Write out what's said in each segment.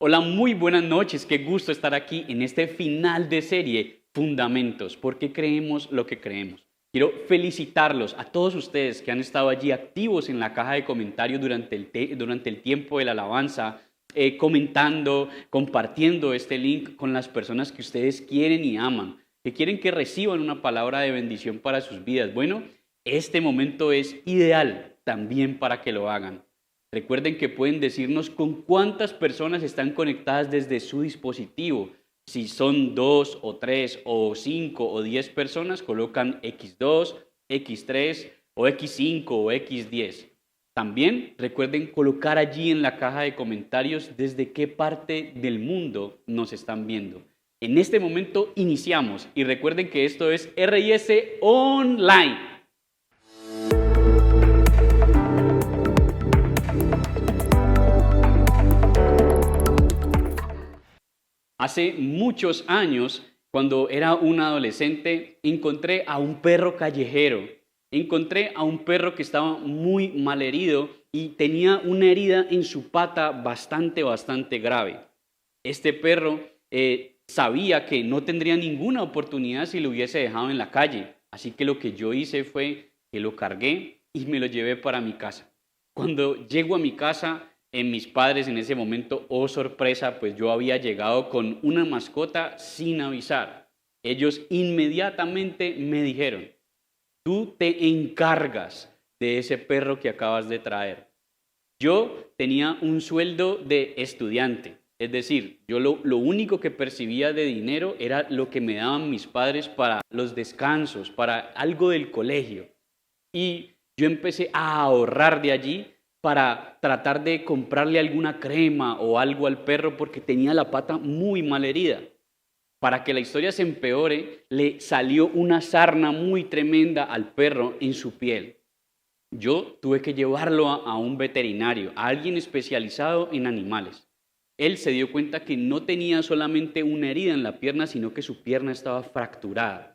Hola, muy buenas noches. Qué gusto estar aquí en este final de serie, Fundamentos. ¿Por qué creemos lo que creemos? Quiero felicitarlos a todos ustedes que han estado allí activos en la caja de comentarios durante el tiempo de la alabanza, comentando, compartiendo este link con las personas que ustedes quieren y aman, que quieren que reciban una palabra de bendición para sus vidas. Bueno, este momento es ideal también para que lo hagan. Recuerden que pueden decirnos con cuántas personas están conectadas desde su dispositivo. Si son 2 o 3 o 5 o 10 personas, colocan X2, X3 o X5 o X10. También recuerden colocar allí en la caja de comentarios desde qué parte del mundo nos están viendo. En este momento iniciamos y recuerden que esto es RIS Online. Hace muchos años, cuando era un adolescente, encontré a un perro callejero. Encontré a un perro que estaba muy mal herido y tenía una herida en su pata bastante grave. Este perro sabía que no tendría ninguna oportunidad si lo hubiese dejado en la calle. Así que lo que yo hice fue que lo cargué y me lo llevé para mi casa. Cuando llego a mi casa, en mis padres en ese momento, oh sorpresa, pues yo había llegado con una mascota sin avisar. Ellos inmediatamente me dijeron, tú te encargas de ese perro que acabas de traer. Yo tenía un sueldo de estudiante, es decir, yo lo único que percibía de dinero era lo que me daban mis padres para los descansos, para algo del colegio. Y yo empecé a ahorrar de allí para tratar de comprarle alguna crema o algo al perro porque tenía la pata muy mal herida. Para que la historia se empeore, le salió una sarna muy tremenda al perro en su piel. Yo tuve que llevarlo a un veterinario, a alguien especializado en animales. Él se dio cuenta que no tenía solamente una herida en la pierna, sino que su pierna estaba fracturada.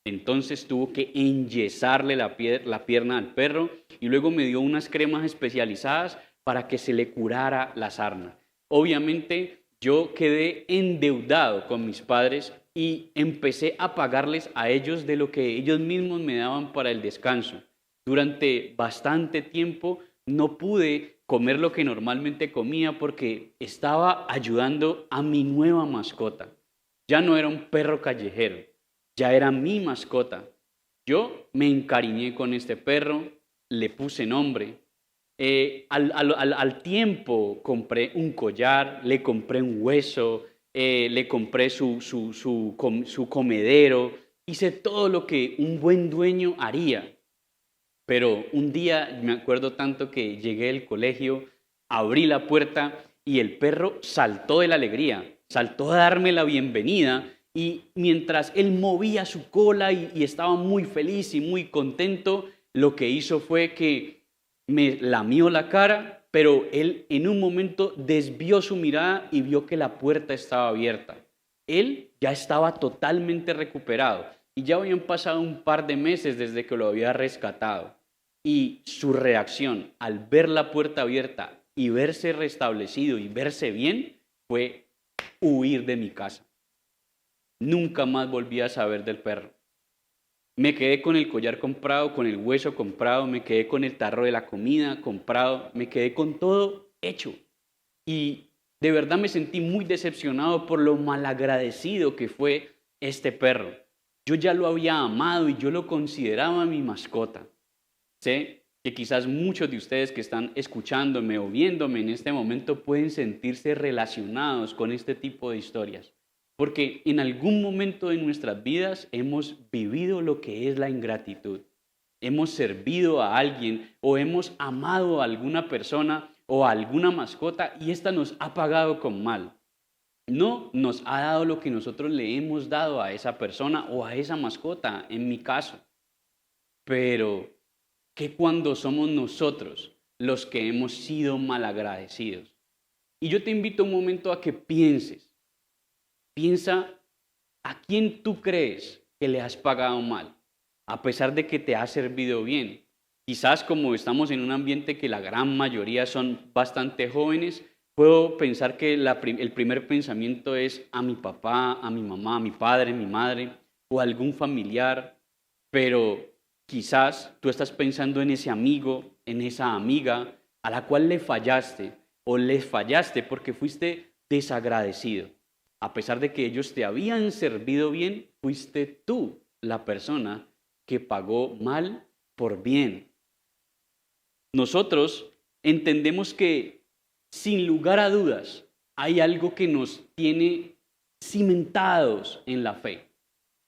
Entonces tuvo que enyesarle la pierna al perro y luego me dio unas cremas especializadas para que se le curara la sarna. Obviamente yo quedé endeudado con mis padres y empecé a pagarles a ellos de lo que ellos mismos me daban para el descanso. Durante bastante tiempo no pude comer lo que normalmente comía porque estaba ayudando a mi nueva mascota. Ya no era un perro callejero, ya era mi mascota. Yo me encariñé con este perro, le puse nombre. Al tiempo compré un collar, le compré un hueso, le compré su comedero, hice todo lo que un buen dueño haría. Pero un día me acuerdo tanto que llegué del colegio, abrí la puerta y el perro saltó de la alegría, saltó a darme la bienvenida y mientras él movía su cola y estaba muy feliz y muy contento, lo que hizo fue que me lamió la cara, pero él en un momento desvió su mirada y vio que la puerta estaba abierta. Él ya estaba totalmente recuperado y ya habían pasado un par de meses desde que lo había rescatado. Y su reacción al ver la puerta abierta y verse restablecido y verse bien fue huir de mi casa. Nunca más volví a saber del perro. Me quedé con el collar comprado, con el hueso comprado, me quedé con el tarro de la comida comprado, me quedé con todo hecho. Y de verdad me sentí muy decepcionado por lo malagradecido que fue este perro. Yo ya lo había amado y yo lo consideraba mi mascota. Sé que quizás muchos de ustedes que están escuchándome o viéndome en este momento pueden sentirse relacionados con este tipo de historias, porque en algún momento de nuestras vidas hemos vivido lo que es la ingratitud. Hemos servido a alguien o hemos amado a alguna persona o a alguna mascota y ésta nos ha pagado con mal. No nos ha dado lo que nosotros le hemos dado a esa persona o a esa mascota, en mi caso. Pero que cuando somos nosotros los que hemos sido malagradecidos. Y yo te invito un momento a que piensa a quién tú crees que le has pagado mal, a pesar de que te ha servido bien. Quizás como estamos en un ambiente que la gran mayoría son bastante jóvenes, puedo pensar que el primer pensamiento es a mi papá, a mi mamá, a mi padre, mi madre o a algún familiar, pero quizás tú estás pensando en ese amigo, en esa amiga a la cual le fallaste o les fallaste porque fuiste desagradecido. A pesar de que ellos te habían servido bien, fuiste tú la persona que pagó mal por bien. Nosotros entendemos que sin lugar a dudas hay algo que nos tiene cimentados en la fe.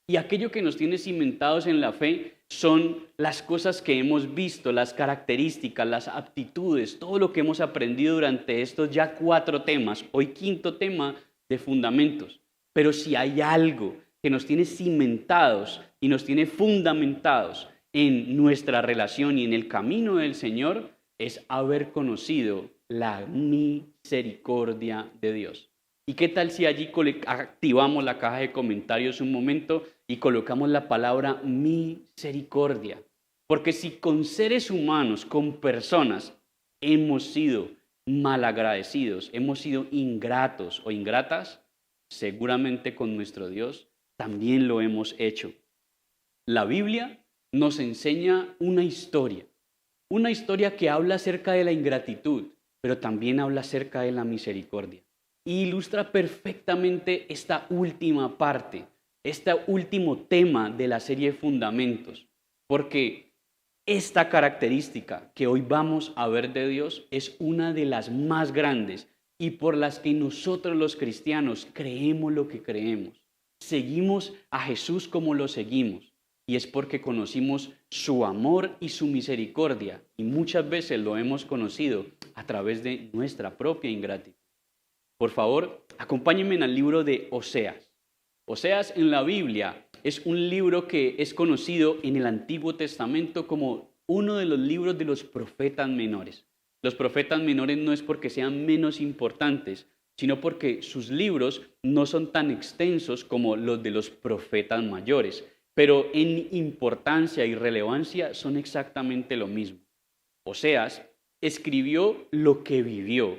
Y aquello que nos tiene cimentados en la fe son las cosas que hemos visto, las características, las aptitudes, todo lo que hemos aprendido durante estos ya 4 temas, hoy 5.º tema de fundamentos. Pero si hay algo que nos tiene cimentados y nos tiene fundamentados en nuestra relación y en el camino del Señor, es haber conocido la misericordia de Dios. ¿Y qué tal si allí activamos la caja de comentarios un momento y colocamos la palabra misericordia? Porque si con seres humanos, con personas, hemos sido malagradecidos, hemos sido ingratos o ingratas, seguramente con nuestro Dios también lo hemos hecho. La Biblia nos enseña una historia que habla acerca de la ingratitud, pero también habla acerca de la misericordia. Y ilustra perfectamente esta última parte, este último tema de la serie Fundamentos, porque esta característica que hoy vamos a ver de Dios es una de las más grandes y por las que nosotros los cristianos creemos lo que creemos. Seguimos a Jesús como lo seguimos y es porque conocimos su amor y su misericordia y muchas veces lo hemos conocido a través de nuestra propia ingratitud. Por favor, acompáñenme al libro de Oseas. Oseas en la Biblia es un libro que es conocido en el Antiguo Testamento como uno de los libros de los profetas menores. Los profetas menores no es porque sean menos importantes, sino porque sus libros no son tan extensos como los de los profetas mayores, pero en importancia y relevancia son exactamente lo mismo. Oseas escribió lo que vivió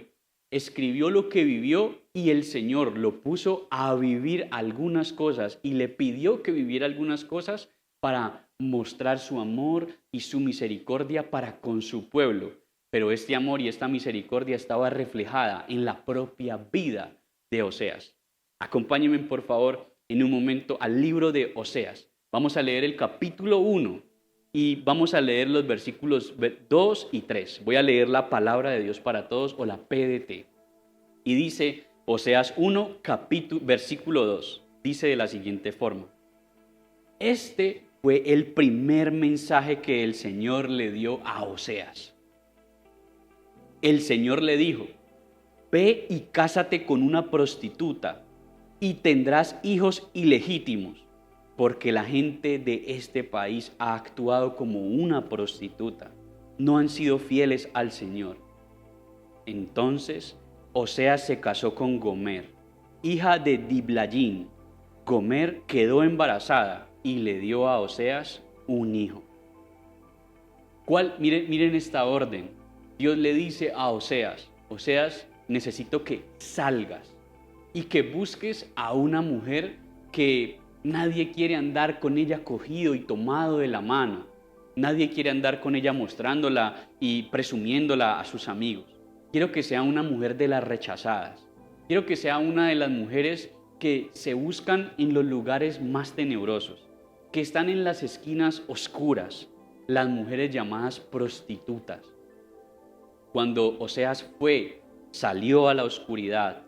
y el Señor lo puso a vivir algunas cosas y le pidió que viviera algunas cosas para mostrar su amor y su misericordia para con su pueblo. Pero este amor y esta misericordia estaba reflejada en la propia vida de Oseas. Acompáñenme por favor en un momento al libro de Oseas. Vamos a leer el capítulo 1 y vamos a leer los versículos 2 y 3. Voy a leer la palabra de Dios para todos o la PDT. Y dice Oseas 1, versículo 2. Dice de la siguiente forma. Este fue el primer mensaje que el Señor le dio a Oseas. El Señor le dijo, ve y cásate con una prostituta y tendrás hijos ilegítimos, porque la gente de este país ha actuado como una prostituta, no han sido fieles al Señor. Entonces Oseas se casó con Gomer, hija de Diblaim. Gomer quedó embarazada y le dio a Oseas un hijo. Miren esta orden. Dios le dice a Oseas, necesito que salgas y que busques a una mujer que nadie quiere andar con ella cogido y tomado de la mano. Nadie quiere andar con ella mostrándola y presumiéndola a sus amigos. Quiero que sea una mujer de las rechazadas. Quiero que sea una de las mujeres que se buscan en los lugares más tenebrosos, que están en las esquinas oscuras, las mujeres llamadas prostitutas. Cuando Oseas salió a la oscuridad,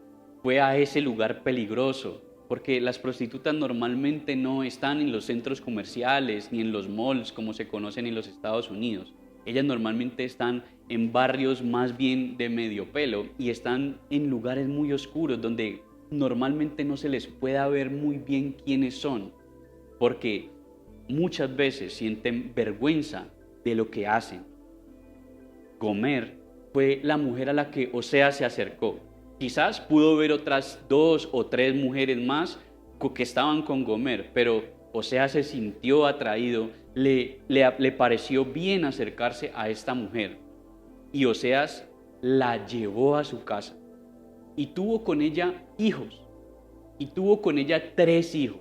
fue a ese lugar peligroso, porque las prostitutas normalmente no están en los centros comerciales ni en los malls como se conocen en los Estados Unidos. Ellas normalmente están en barrios más bien de medio pelo y están en lugares muy oscuros donde normalmente no se les pueda ver muy bien quiénes son, porque muchas veces sienten vergüenza de lo que hacen. Gomer fue la mujer a la que Oseas se acercó. Quizás pudo ver otras 2 o 3 mujeres más que estaban con Gomer, pero Oseas se sintió atraído, le pareció bien acercarse a esta mujer y Oseas la llevó a su casa. y tuvo con ella hijos, y tuvo con ella 3 hijos.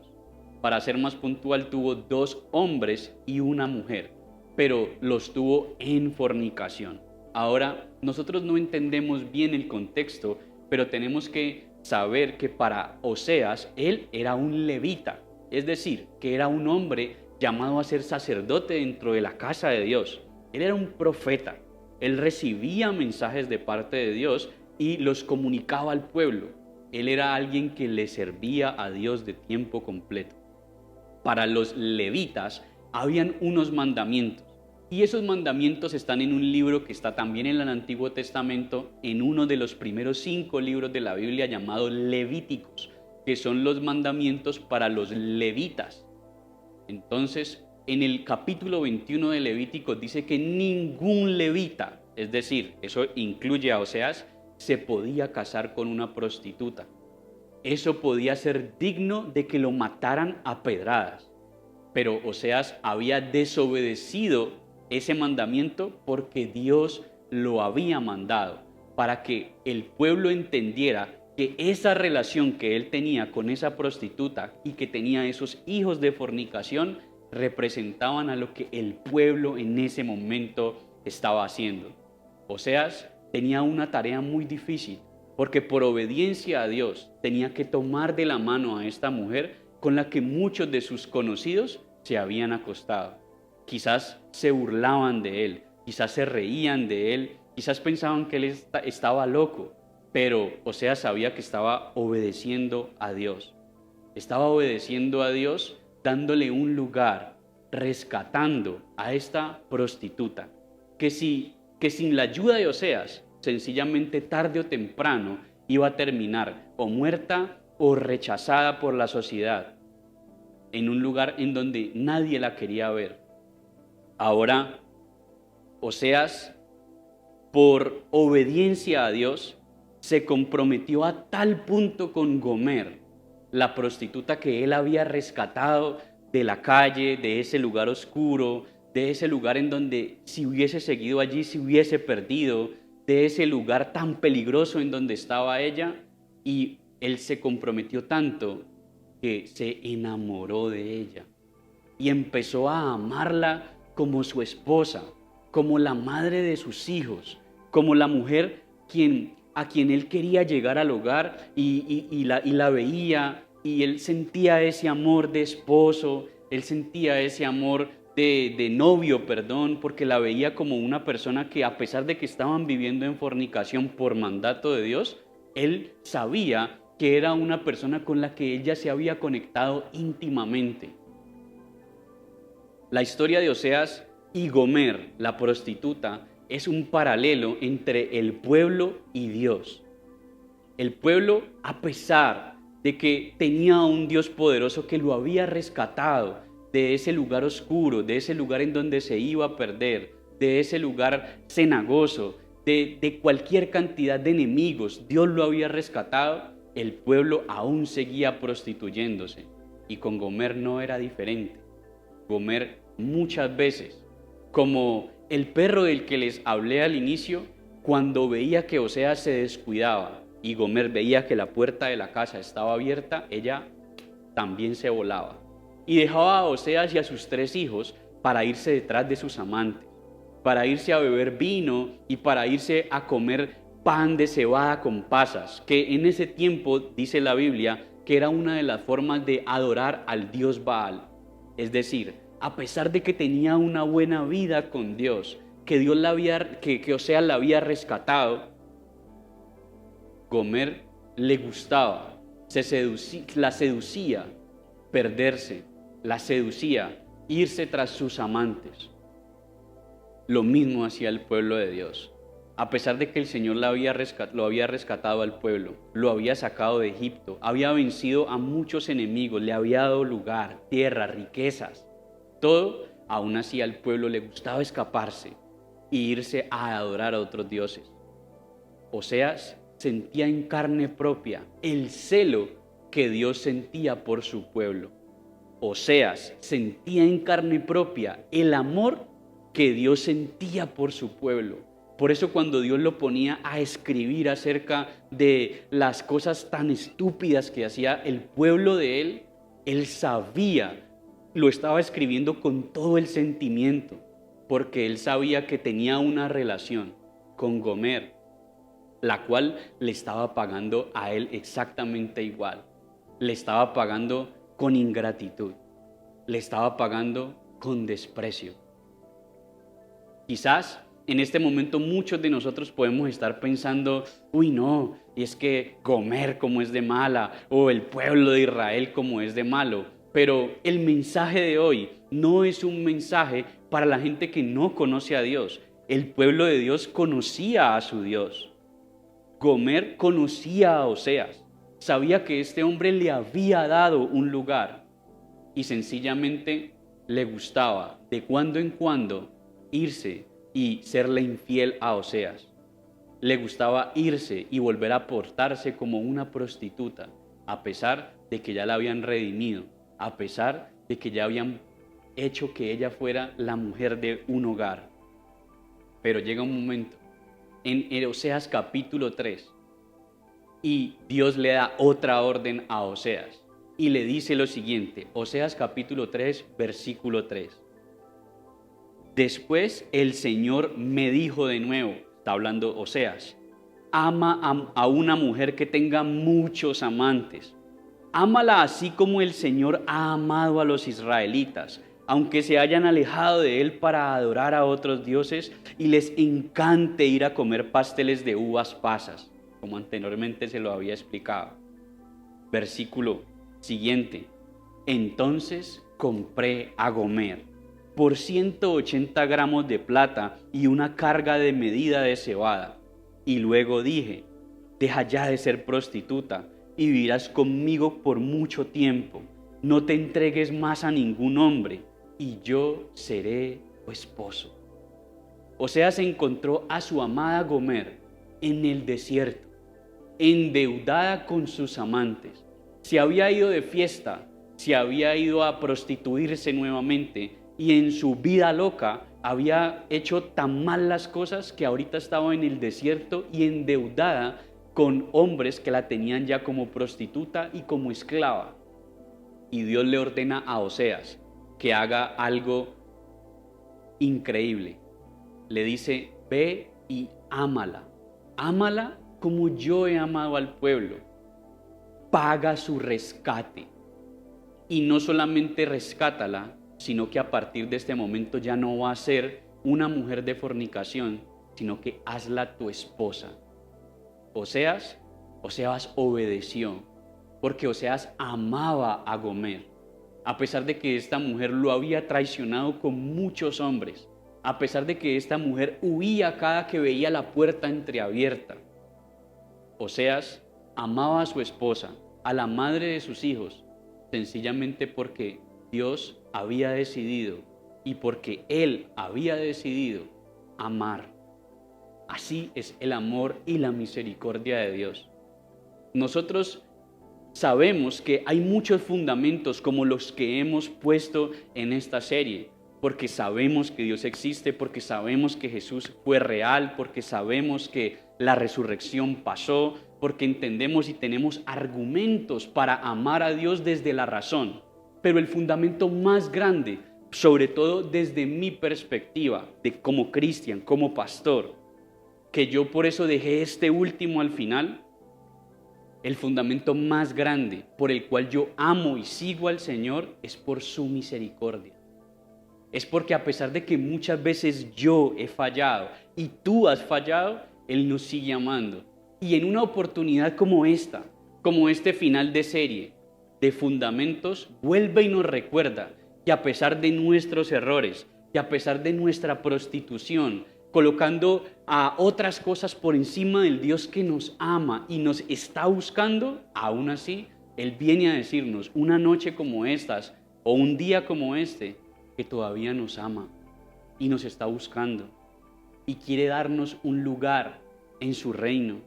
Para ser más puntual, tuvo 2 hombres y una mujer, pero los tuvo en fornicación. Ahora, nosotros no entendemos bien el contexto, pero tenemos que saber que para Oseas, él era un levita, es decir, que era un hombre llamado a ser sacerdote dentro de la casa de Dios. Él era un profeta, él recibía mensajes de parte de Dios y los comunicaba al pueblo. Él era alguien que le servía a Dios de tiempo completo. Para los levitas habían unos mandamientos, y esos mandamientos están en un libro que está también en el Antiguo Testamento, en uno de los primeros 5 libros de la Biblia llamado Levíticos, que son los mandamientos para los levitas. Entonces, en el capítulo 21 de Levíticos dice que ningún levita, es decir, eso incluye a Oseas, se podía casar con una prostituta. Eso podía ser digno de que lo mataran a pedradas. Pero Oseas había desobedecido ese mandamiento porque Dios lo había mandado, para que el pueblo entendiera que esa relación que él tenía con esa prostituta y que tenía esos hijos de fornicación representaban a lo que el pueblo en ese momento estaba haciendo. Oseas tenía una tarea muy difícil, porque por obediencia a Dios tenía que tomar de la mano a esta mujer con la que muchos de sus conocidos se habían acostado. Quizás se burlaban de él, quizás se reían de él, quizás pensaban que él estaba loco, pero Oseas sabía que estaba obedeciendo a Dios. Estaba obedeciendo a Dios dándole un lugar, rescatando a esta prostituta, que sin la ayuda de Oseas, sencillamente tarde o temprano iba a terminar o muerta o rechazada por la sociedad, en un lugar en donde nadie la quería ver. Ahora, Oseas, por obediencia a Dios, se comprometió a tal punto con Gomer, la prostituta que él había rescatado de la calle, de ese lugar oscuro, de ese lugar en donde si hubiese seguido allí se hubiese perdido, de ese lugar tan peligroso en donde estaba ella, y él se comprometió tanto que se enamoró de ella y empezó a amarla como su esposa, como la madre de sus hijos, como la mujer a quien él quería llegar al hogar y la veía, y él sentía ese amor de esposo, él sentía ese amor de novio, porque la veía como una persona que, a pesar de que estaban viviendo en fornicación por mandato de Dios, él sabía que era una persona con la que ella se había conectado íntimamente. La historia de Oseas y Gomer, la prostituta, es un paralelo entre el pueblo y Dios. El pueblo, a pesar de que tenía a un Dios poderoso que lo había rescatado de ese lugar oscuro, de ese lugar en donde se iba a perder, de ese lugar cenagoso, de cualquier cantidad de enemigos, Dios lo había rescatado, el pueblo aún seguía prostituyéndose. Y con Gomer no era diferente. Gomer muchas veces, como el perro del que les hablé al inicio, cuando veía que Oseas se descuidaba y Gomer veía que la puerta de la casa estaba abierta, ella también se volaba y dejaba a Oseas y a sus 3 hijos para irse detrás de sus amantes, para irse a beber vino y para irse a comer pan de cebada con pasas, que en ese tiempo, dice la Biblia, que era una de las formas de adorar al dios Baal. Es decir, a pesar de que tenía una buena vida con Dios, que Oseas la había rescatado, Gomer le gustaba, la seducía perderse, la seducía irse tras sus amantes. Lo mismo hacía el pueblo de Dios. A pesar de que el Señor lo había rescatado al pueblo, lo había sacado de Egipto, había vencido a muchos enemigos, le había dado lugar, tierra, riquezas, todo, aún así al pueblo le gustaba escaparse e irse a adorar a otros dioses. Oseas sentía en carne propia el celo que Dios sentía por su pueblo. Oseas sentía en carne propia el amor que Dios sentía por su pueblo. Por eso cuando Dios lo ponía a escribir acerca de las cosas tan estúpidas que hacía el pueblo de él sabía, lo estaba escribiendo con todo el sentimiento, porque él sabía que tenía una relación con Gomer, la cual le estaba pagando a él exactamente igual. Le estaba pagando con ingratitud, le estaba pagando con desprecio. Quizás en este momento muchos de nosotros podemos estar pensando, uy no, y es que Gomer como es de mala, o el pueblo de Israel como es de malo. Pero el mensaje de hoy no es un mensaje para la gente que no conoce a Dios. El pueblo de Dios conocía a su Dios. Gomer conocía a Oseas, sabía que este hombre le había dado un lugar y sencillamente le gustaba de cuando en cuando irse y serle infiel a Oseas. Le gustaba irse y volver a portarse como una prostituta, a pesar de que ya la habían redimido, a pesar de que ya habían hecho que ella fuera la mujer de un hogar. Pero llega un momento en Oseas capítulo 3 y Dios le da otra orden a Oseas y le dice lo siguiente, Oseas capítulo 3, versículo 3. Después el Señor me dijo de nuevo, está hablando Oseas, ama a una mujer que tenga muchos amantes. Ámala así como el Señor ha amado a los israelitas, aunque se hayan alejado de Él para adorar a otros dioses y les encante ir a comer pasteles de uvas pasas, como anteriormente se lo había explicado. Versículo siguiente. Entonces compré a Gomer por 180 gramos de plata y una carga de medida de cebada. Y luego dije, deja ya de ser prostituta y vivirás conmigo por mucho tiempo. No te entregues más a ningún hombre y yo seré tu esposo. Oseas encontró a su amada Gomer en el desierto, endeudada con sus amantes. Se había ido de fiesta, se había ido a prostituirse nuevamente y en su vida loca había hecho tan mal las cosas que ahorita estaba en el desierto y endeudada con hombres que la tenían ya como prostituta y como esclava. Y Dios le ordena a Oseas que haga algo increíble. Le dice, ve y ámala. Ámala como yo he amado al pueblo. Paga su rescate. Y no solamente rescátala, sino que a partir de este momento ya no va a ser una mujer de fornicación, sino que hazla tu esposa. Oseas obedeció, porque Oseas amaba a Gomer, a pesar de que esta mujer lo había traicionado con muchos hombres, a pesar de que esta mujer huía cada que veía la puerta entreabierta. Oseas amaba a su esposa, a la madre de sus hijos, sencillamente porque Dios había decidido y porque Él había decidido amar. Así es el amor y la misericordia de Dios. Nosotros sabemos que hay muchos fundamentos como los que hemos puesto en esta serie, porque sabemos que Dios existe, porque sabemos que Jesús fue real, porque sabemos que la resurrección pasó, porque entendemos y tenemos argumentos para amar a Dios desde la razón. Pero el fundamento más grande, sobre todo desde mi perspectiva, de como cristiano, como pastor, que yo por eso dejé este último al final, el fundamento más grande por el cual yo amo y sigo al Señor es por su misericordia. Es porque a pesar de que muchas veces yo he fallado y tú has fallado, Él nos sigue amando. Y en una oportunidad como esta, como este final de serie de fundamentos, vuelve y nos recuerda que a pesar de nuestros errores, que a pesar de nuestra prostitución, colocando a otras cosas por encima del Dios que nos ama y nos está buscando, aún así, Él viene a decirnos una noche como estas o un día como este, que todavía nos ama y nos está buscando y quiere darnos un lugar en su reino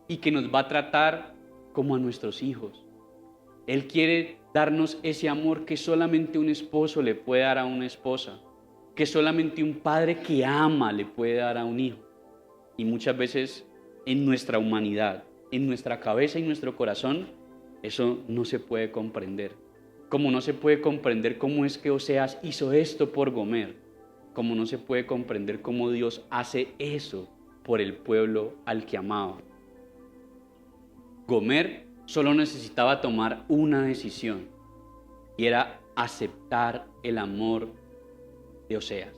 y que nos va a tratar como a nuestros hijos. Él quiere darnos ese amor que solamente un esposo le puede dar a una esposa. que solamente un padre que ama le puede dar a un hijo. Y muchas veces en nuestra humanidad, en nuestra cabeza y nuestro corazón, eso no se puede comprender. Como no se puede comprender cómo es que Oseas hizo esto por Gomer, como no se puede comprender cómo Dios hace eso por el pueblo al que amaba. Gomer solo necesitaba tomar una decisión y era aceptar el amor de Oseas.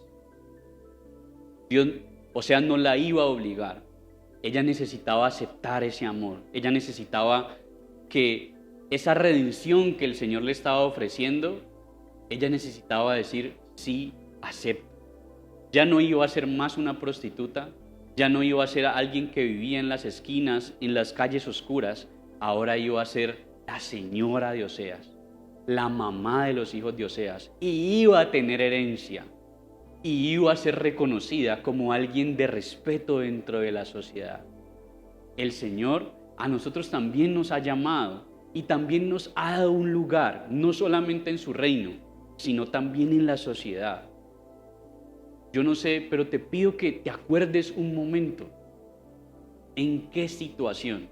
Oseas no la iba a obligar. Ella necesitaba aceptar ese amor. Ella necesitaba que esa redención que el Señor le estaba ofreciendo, ella necesitaba decir, sí, acepto. Ya no iba a ser más una prostituta, ya no iba a ser alguien que vivía en las esquinas, en las calles oscuras, ahora iba a ser la señora de Oseas, la mamá de los hijos de Oseas, y iba a tener herencia, y iba a ser reconocida como alguien de respeto dentro de la sociedad. El Señor a nosotros también nos ha llamado y también nos ha dado un lugar, no solamente en su reino, sino también en la sociedad. Yo no sé, pero te pido que te acuerdes un momento. ¿En qué situación?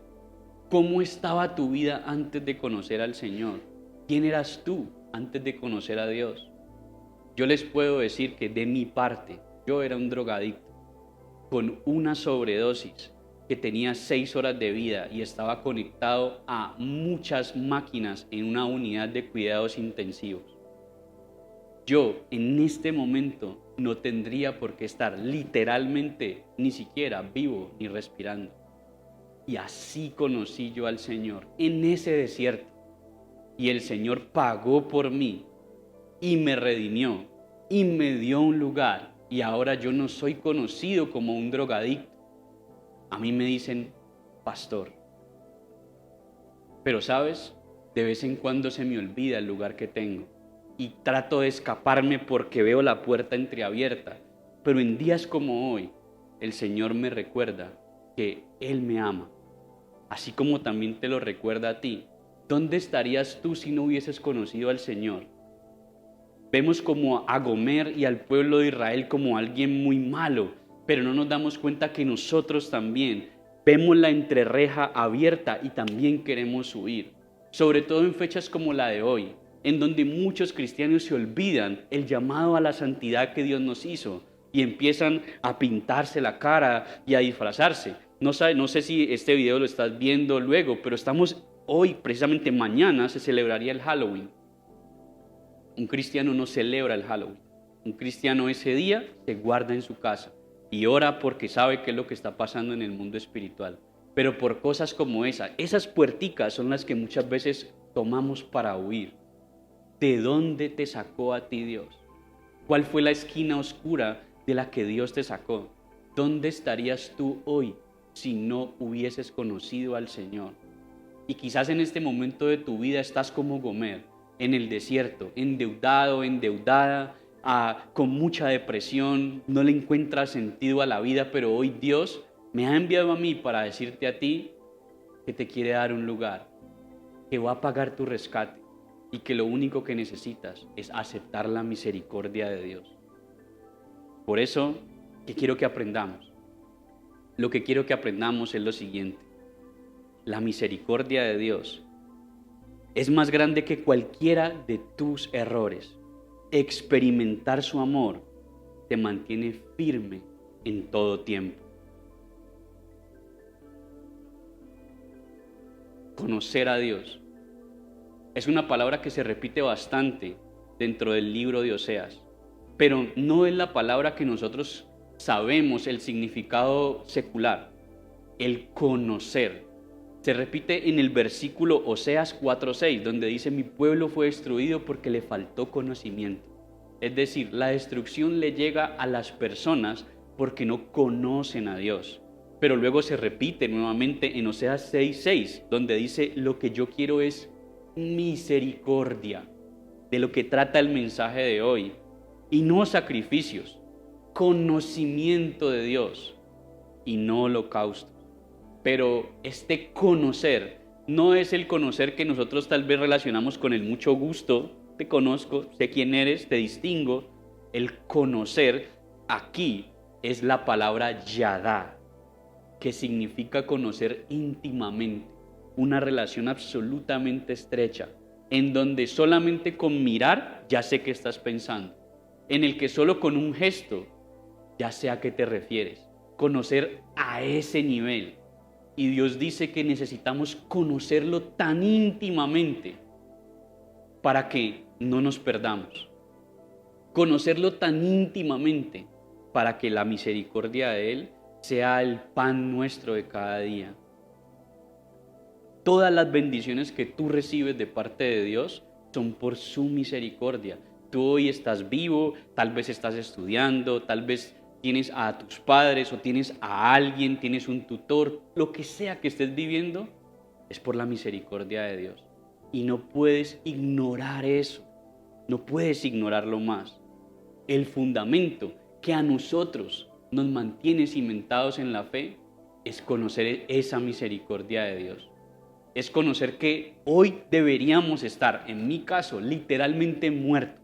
¿Cómo estaba tu vida antes de conocer al Señor? ¿Quién eras tú antes de conocer a Dios? Yo les puedo decir que de mi parte, yo era un drogadicto con una sobredosis que tenía 6 horas de vida y estaba conectado a muchas máquinas en una unidad de cuidados intensivos. Yo en este momento no tendría por qué estar literalmente ni siquiera vivo ni respirando. Y así conocí yo al Señor en ese desierto. Y el Señor pagó por mí y me redimió y me dio un lugar. Y ahora yo no soy conocido como un drogadicto. A mí me dicen pastor. Pero sabes, de vez en cuando se me olvida el lugar que tengo. Y trato de escaparme porque veo la puerta entreabierta. Pero en días como hoy, el Señor me recuerda que Él me ama. Así como también te lo recuerda a ti. ¿Dónde estarías tú si no hubieses conocido al Señor? Vemos como a Gomer y al pueblo de Israel como alguien muy malo, pero no nos damos cuenta que nosotros también vemos la entrereja abierta y también queremos huir. Sobre todo en fechas como la de hoy, en donde muchos cristianos se olvidan el llamado a la santidad que Dios nos hizo y empiezan a pintarse la cara y a disfrazarse. No sé si este video lo estás viendo luego, pero estamos hoy, precisamente mañana, se celebraría el Halloween. Un cristiano no celebra el Halloween. Un cristiano ese día se guarda en su casa y ora porque sabe qué es lo que está pasando en el mundo espiritual. Pero por cosas como esas puerticas son las que muchas veces tomamos para huir. ¿De dónde te sacó a ti Dios? ¿Cuál fue la esquina oscura de la que Dios te sacó? ¿Dónde estarías tú hoy si no hubieses conocido al Señor? Y quizás en este momento de tu vida estás como Gomer, en el desierto, endeudado, endeudada, con mucha depresión, no le encuentras sentido a la vida, pero hoy Dios me ha enviado a mí para decirte a ti que te quiere dar un lugar, que va a pagar tu rescate y que lo único que necesitas es aceptar la misericordia de Dios. Por eso, ¿qué quiero que aprendamos? Lo que quiero que aprendamos es lo siguiente. La misericordia de Dios es más grande que cualquiera de tus errores. Experimentar su amor te mantiene firme en todo tiempo. Conocer a Dios es una palabra que se repite bastante dentro del libro de Oseas, pero no es la palabra que nosotros sabemos el significado secular, el conocer. Se repite en el versículo Oseas 4:6, donde dice: mi pueblo fue destruido porque le faltó conocimiento. Es decir, la destrucción le llega a las personas porque no conocen a Dios. Pero luego se repite nuevamente en Oseas 6:6, donde dice: lo que yo quiero es misericordia, de lo que trata el mensaje de hoy, y no sacrificios, conocimiento de Dios y no holocaustos. Pero este conocer no es el conocer que nosotros tal vez relacionamos con el mucho gusto, te conozco, sé quién eres, te distingo. El conocer aquí es la palabra yadá, que significa conocer íntimamente, una relación absolutamente estrecha, en donde solamente con mirar ya sé qué estás pensando, en el que solo con un gesto ya sé a qué te refieres, conocer a ese nivel. Y Dios dice que necesitamos conocerlo tan íntimamente para que no nos perdamos, conocerlo tan íntimamente para que la misericordia de Él sea el pan nuestro de cada día. Todas las bendiciones que tú recibes de parte de Dios son por su misericordia. Tú hoy estás vivo, tal vez estás estudiando, tal vez tienes a tus padres o tienes a alguien, tienes un tutor, lo que sea que estés viviendo, es por la misericordia de Dios. Y no puedes ignorar eso, no puedes ignorarlo más. El fundamento que a nosotros nos mantiene cimentados en la fe es conocer esa misericordia de Dios. Es conocer que hoy deberíamos estar, en mi caso, literalmente muerto.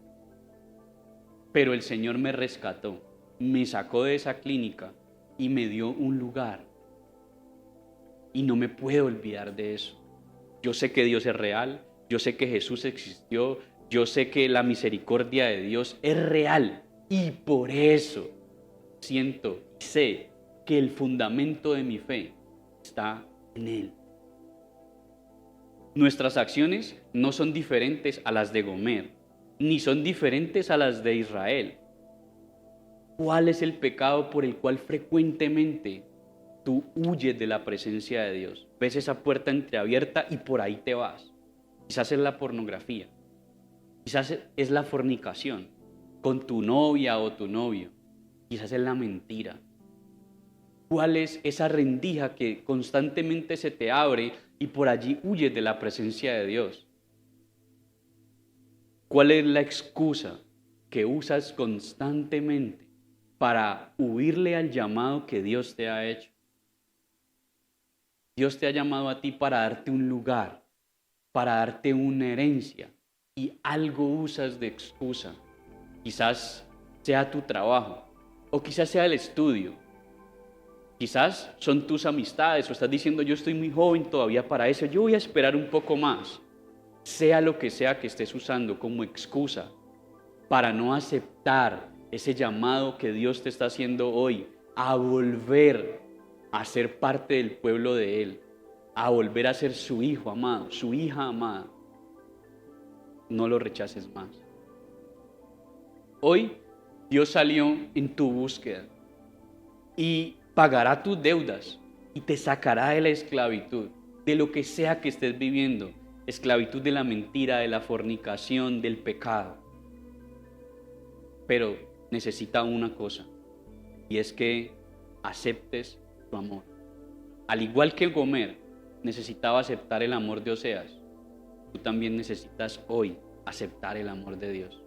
Pero el Señor me rescató, me sacó de esa clínica y me dio un lugar. Y no me puedo olvidar de eso. Yo sé que Dios es real, yo sé que Jesús existió, yo sé que la misericordia de Dios es real. Y por eso siento y sé que el fundamento de mi fe está en Él. Nuestras acciones no son diferentes a las de Gomer, ni son diferentes a las de Israel. ¿Cuál es el pecado por el cual frecuentemente tú huyes de la presencia de Dios? Ves esa puerta entreabierta y por ahí te vas. Quizás es la pornografía, quizás es la fornicación con tu novia o tu novio, quizás es la mentira. ¿Cuál es esa rendija que constantemente se te abre y por allí huyes de la presencia de Dios? ¿Cuál es la excusa que usas constantemente para huirle al llamado que Dios te ha hecho? Dios te ha llamado a ti para darte un lugar, para darte una herencia, y algo usas de excusa. Quizás sea tu trabajo, o quizás sea el estudio. Quizás son tus amistades, o estás diciendo yo estoy muy joven todavía para eso, yo voy a esperar un poco más. Sea lo que sea que estés usando como excusa para no aceptar ese llamado que Dios te está haciendo hoy a volver a ser parte del pueblo de Él, a volver a ser su hijo amado, su hija amada. No lo rechaces más. Hoy Dios salió en tu búsqueda y pagará tus deudas y te sacará de la esclavitud, de lo que sea que estés viviendo, esclavitud de la mentira, de la fornicación, del pecado. Pero necesita una cosa, y es que aceptes tu amor. Al igual que Gomer necesitaba aceptar el amor de Oseas, tú también necesitas hoy aceptar el amor de Dios.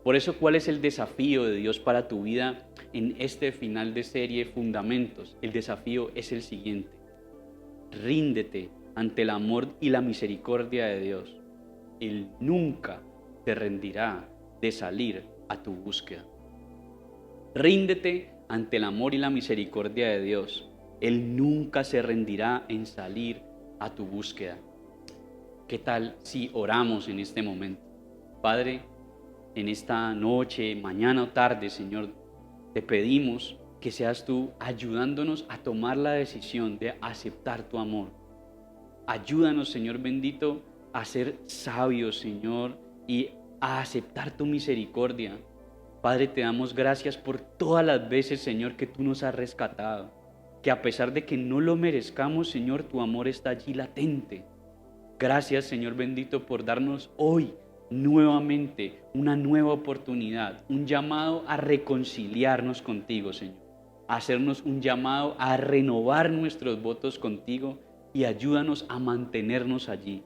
Por eso, ¿cuál es el desafío de Dios para tu vida en este final de serie Fundamentos? El desafío es el siguiente: ríndete ante el amor y la misericordia de Dios. Él nunca te rendirá de salir a tu búsqueda. Ríndete ante el amor y la misericordia de Dios. Él nunca se rendirá en salir a tu búsqueda. ¿Qué tal si oramos en este momento? Padre, en esta noche, mañana o tarde, Señor, te pedimos que seas tú ayudándonos a tomar la decisión de aceptar tu amor. Ayúdanos, Señor bendito, a ser sabios, Señor, y a aceptar tu misericordia. Padre, te damos gracias por todas las veces, Señor, que tú nos has rescatado, que a pesar de que no lo merezcamos, Señor, tu amor está allí latente. Gracias, Señor bendito, por darnos hoy nuevamente una nueva oportunidad, un llamado a reconciliarnos contigo, Señor, a hacernos un llamado a renovar nuestros votos contigo y ayúdanos a mantenernos allí.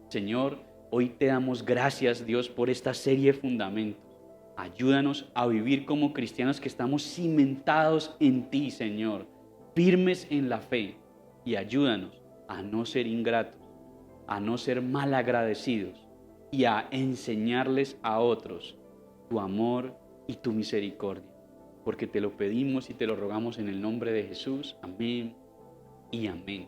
Señor, hoy te damos gracias, Dios, por esta serie de fundamentos. Ayúdanos a vivir como cristianos que estamos cimentados en ti, Señor, firmes en la fe, y ayúdanos a no ser ingratos, a no ser malagradecidos y a enseñarles a otros tu amor y tu misericordia. Porque te lo pedimos y te lo rogamos en el nombre de Jesús. Amén y amén.